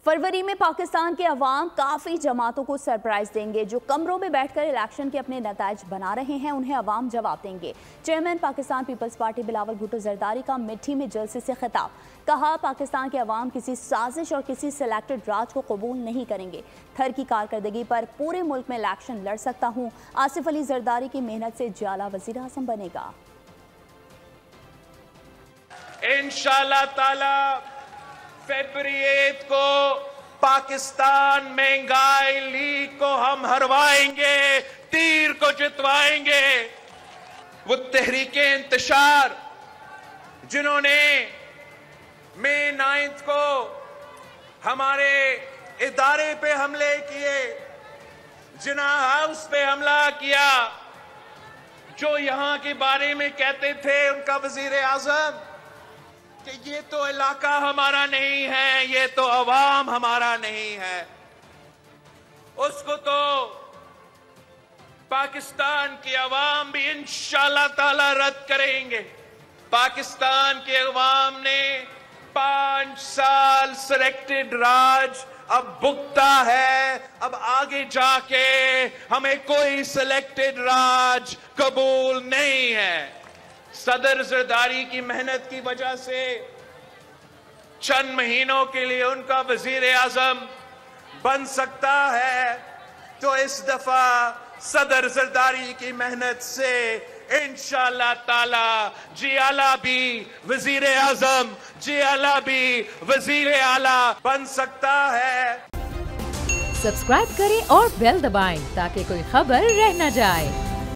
फरवरी में पाकिस्तान के अवाम काफ़ी जमातों को सरप्राइज देंगे। जो कमरों में बैठकर इलेक्शन के अपने नताइज बना रहे हैं उन्हें अवाम जवाब देंगे। Chairman Pakistan Peoples Party Bilawal Bhutto Zardari का मिठी में जलसे से खिताब। कहा, पाकिस्तान के अवाम किसी साजिश और किसी सिलेक्टेड राज को कबूल नहीं करेंगे। थर की कारकर्दगी पर पूरे मुल्क में इलेक्शन लड़ सकता हूँ। आसिफ अली जरदारी की मेहनत से जाला वजीर आज़म बनेगा। इंशाअल्लाह ताला फरवरी 8 को पाकिस्तान महंगाई लीग को हम हरवाएंगे, तीर को जितवाएंगे। वो तहरीके इंतशार जिन्होंने मई 9 को हमारे इदारे पे हमले किए, जिन्ना हाउस पे हमला किया, जो यहां के बारे में कहते थे उनका वजीर आजम कि ये तो इलाका हमारा नहीं है, ये तो अवाम हमारा नहीं है, उसको तो पाकिस्तान की अवाम भी इंशाअल्लाह ताला रद्द करेंगे। पाकिस्तान के अवाम ने 5 साल सिलेक्टेड राज अब भुगता है। अब आगे जाके हमें कोई सिलेक्टेड राज कबूल नहीं है। सदर जरदारी की मेहनत की वजह से चंद महीनों के लिए उनका वजीर आजम बन सकता है, तो इस दफा सदर जरदारी की मेहनत से इंशाअल्लाह ताला जी आला भी वजीर आजम, जी आला भी वजीर आला बन सकता है। सब्सक्राइब करें और बेल दबाएं ताकि कोई खबर रह न जाए।